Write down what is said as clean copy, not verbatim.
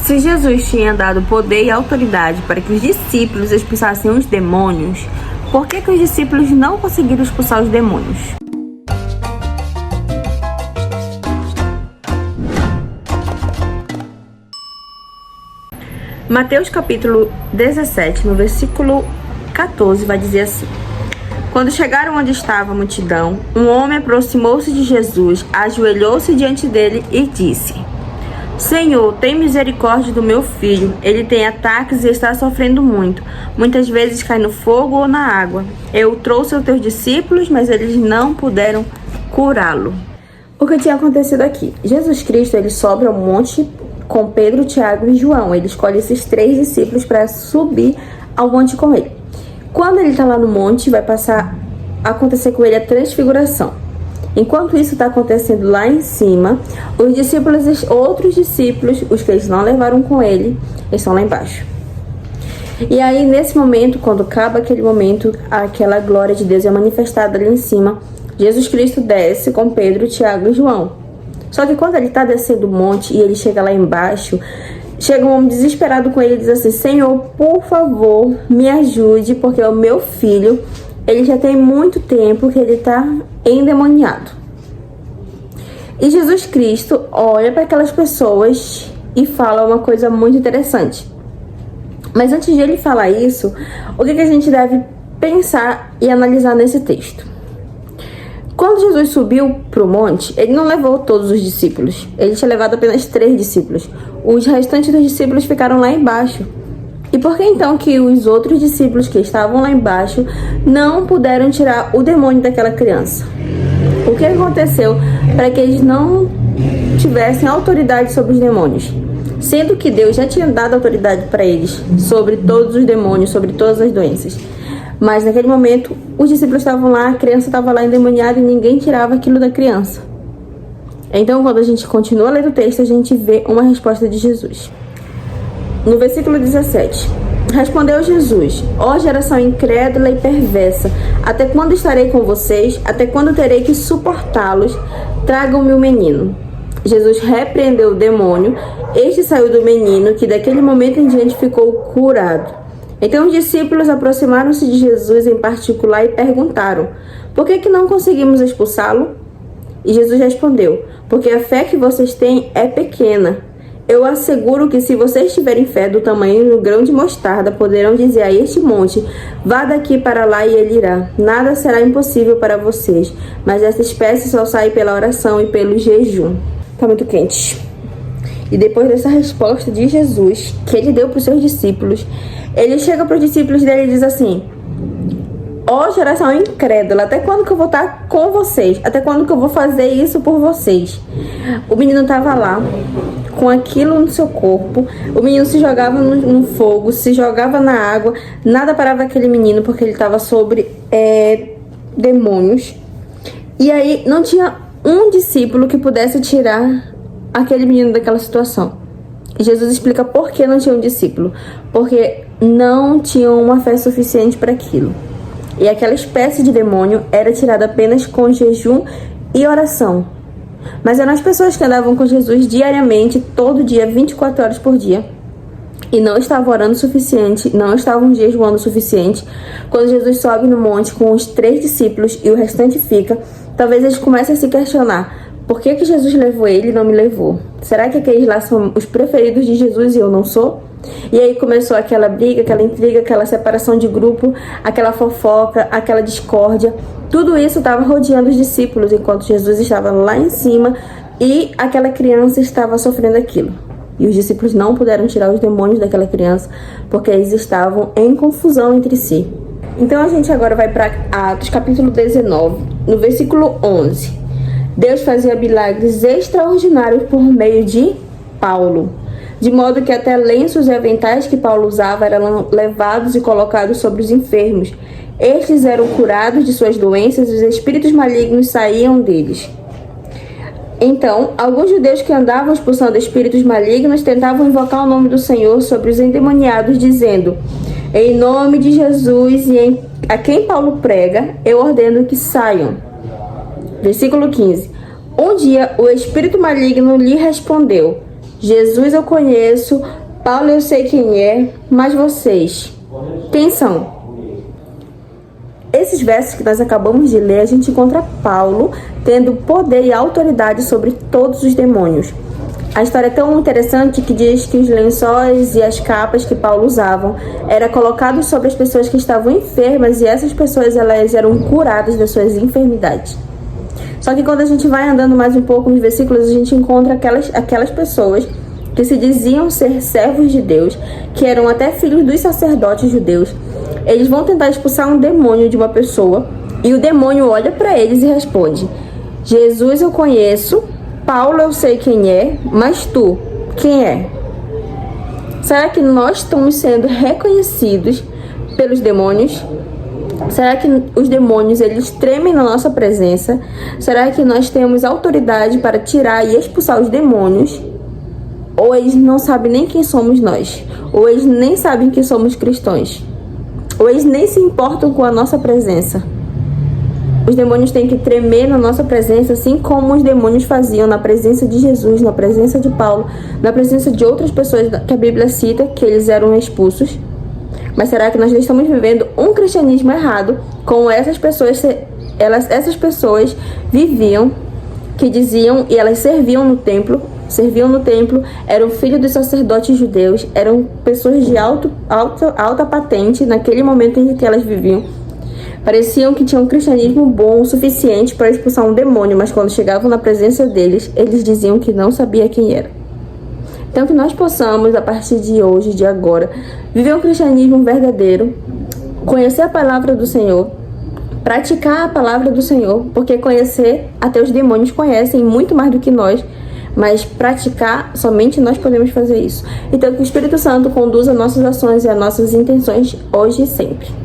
Se Jesus tinha dado poder e autoridade para que os discípulos expulsassem os demônios, por que os discípulos não conseguiram expulsar os demônios? Mateus capítulo 17, no versículo 14, vai dizer assim: Quando chegaram onde estava a multidão, um homem aproximou-se de Jesus, ajoelhou-se diante dele e disse: Senhor, tem misericórdia do meu filho. Ele tem ataques e está sofrendo muito. Muitas vezes cai no fogo ou na água. Eu o trouxe aos teus discípulos, mas eles não puderam curá-lo. O que tinha acontecido aqui? Jesus Cristo, ele sobe ao monte com Pedro, Tiago e João. Ele escolhe esses 3 discípulos para subir ao monte com ele. Quando ele está lá no monte, vai passar a acontecer com ele a transfiguração. Enquanto isso está acontecendo lá em cima, outros discípulos, os que eles não levaram com ele, eles estão lá embaixo. E aí, nesse momento, quando acaba aquele momento, aquela glória de Deus é manifestada ali em cima. Jesus Cristo desce com Pedro, Tiago e João. Só que quando ele está descendo o monte e ele chega lá embaixo, chega um homem desesperado com ele e diz assim: Senhor, por favor, me ajude, porque o meu filho, ele já tem muito tempo que ele está endemoniado. E Jesus Cristo olha para aquelas pessoas e fala uma coisa muito interessante. Mas antes de ele falar isso, o que a gente deve pensar e analisar nesse texto? Quando Jesus subiu para o monte, ele não levou todos os discípulos. Ele tinha levado apenas 3 discípulos. Os restantes dos discípulos ficaram lá embaixo. E por que então que os outros discípulos que estavam lá embaixo não puderam tirar o demônio daquela criança? O que aconteceu para que eles não tivessem autoridade sobre os demônios? Sendo que Deus já tinha dado autoridade para eles sobre todos os demônios, sobre todas as doenças. Mas naquele momento, os discípulos estavam lá, a criança estava lá endemoniada e ninguém tirava aquilo da criança. Então, quando a gente continua lendo o texto, a gente vê uma resposta de Jesus. No versículo 17, respondeu Jesus: Ó geração incrédula e perversa, até quando estarei com vocês? Até quando terei que suportá-los? Tragam-me o menino. Jesus repreendeu o demônio. Este saiu do menino, que daquele momento em diante ficou curado. Então os discípulos aproximaram-se de Jesus em particular e perguntaram: Por que não conseguimos expulsá-lo? E Jesus respondeu: Porque a fé que vocês têm é pequena. Eu asseguro que se vocês tiverem fé do tamanho do grão de mostarda, poderão dizer a este monte: vá daqui para lá e ele irá. Nada será impossível para vocês. Mas essa espécie só sai pela oração e pelo jejum. Tá muito quente. E depois dessa resposta de Jesus, que ele deu para os seus discípulos, ele chega para os discípulos dele e diz assim: Ó geração incrédula, até quando que eu vou estar com vocês? Até quando que eu vou fazer isso por vocês? O menino estava lá, com aquilo no seu corpo. O menino se jogava no fogo, se jogava na água. Nada parava aquele menino, porque ele estava sobre demônios. E aí não tinha um discípulo que pudesse tirar aquele menino daquela situação. E Jesus explica por que não tinha um discípulo. Porque não tinham uma fé suficiente para aquilo. E aquela espécie de demônio era tirada apenas com jejum e oração. Mas eram as pessoas que andavam com Jesus diariamente, todo dia, 24 horas por dia. E não estavam orando o suficiente, não estavam jejuando o suficiente. Quando Jesus sobe no monte com os 3 discípulos e o restante fica, talvez eles comecem a se questionar: por que Jesus levou ele e não me levou? Será que aqueles lá são os preferidos de Jesus e eu não sou? E aí começou aquela briga, aquela intriga, aquela separação de grupo, aquela fofoca, aquela discórdia. Tudo isso estava rodeando os discípulos enquanto Jesus estava lá em cima e aquela criança estava sofrendo aquilo. E os discípulos não puderam tirar os demônios daquela criança porque eles estavam em confusão entre si. Então a gente agora vai para Atos capítulo 19, no versículo 11. Deus fazia milagres extraordinários por meio de Paulo, de modo que até lenços e aventais que Paulo usava eram levados e colocados sobre os enfermos. Estes eram curados de suas doenças e os espíritos malignos saíam deles. Então, alguns judeus que andavam expulsando espíritos malignos tentavam invocar o nome do Senhor sobre os endemoniados, dizendo: em nome de Jesus e a quem Paulo prega, eu ordeno que saiam. Versículo 15. Um dia o espírito maligno lhe respondeu: Jesus eu conheço, Paulo eu sei quem é, mas vocês, quem são? Esses versos que nós acabamos de ler, a gente encontra Paulo tendo poder e autoridade sobre todos os demônios. A história é tão interessante que diz que os lençóis e as capas que Paulo usavam era colocado sobre as pessoas que estavam enfermas e essas pessoas elas eram curadas das suas enfermidades. Só que quando a gente vai andando mais um pouco nos versículos, a gente encontra aquelas pessoas que se diziam ser servos de Deus, que eram até filhos dos sacerdotes judeus. Eles vão tentar expulsar um demônio de uma pessoa e o demônio olha para eles e responde: Jesus eu conheço, Paulo eu sei quem é, mas tu, quem é? Será que nós estamos sendo reconhecidos pelos demônios? Será que os demônios eles tremem na nossa presença? Será que nós temos autoridade para tirar e expulsar os demônios? Ou eles não sabem nem quem somos nós? Ou eles nem sabem que somos cristãos? Ou eles nem se importam com a nossa presença? Os demônios têm que tremer na nossa presença, assim como os demônios faziam na presença de Jesus, na presença de Paulo, na presença de outras pessoas que a Bíblia cita, que eles eram expulsos. Mas será que nós estamos vivendo um cristianismo errado, como essas pessoas viviam, que diziam, e elas serviam no templo, eram filhos dos sacerdotes judeus, eram pessoas de alta patente naquele momento em que elas viviam. Pareciam que tinham um cristianismo bom o suficiente para expulsar um demônio, mas quando chegavam na presença deles, eles diziam que não sabia quem era. Então que nós possamos, a partir de hoje, de agora, viver um cristianismo verdadeiro, conhecer a palavra do Senhor, praticar a palavra do Senhor, porque conhecer, até os demônios conhecem muito mais do que nós, mas praticar, somente nós podemos fazer isso. Então que o Espírito Santo conduza nossas ações e as nossas intenções hoje e sempre.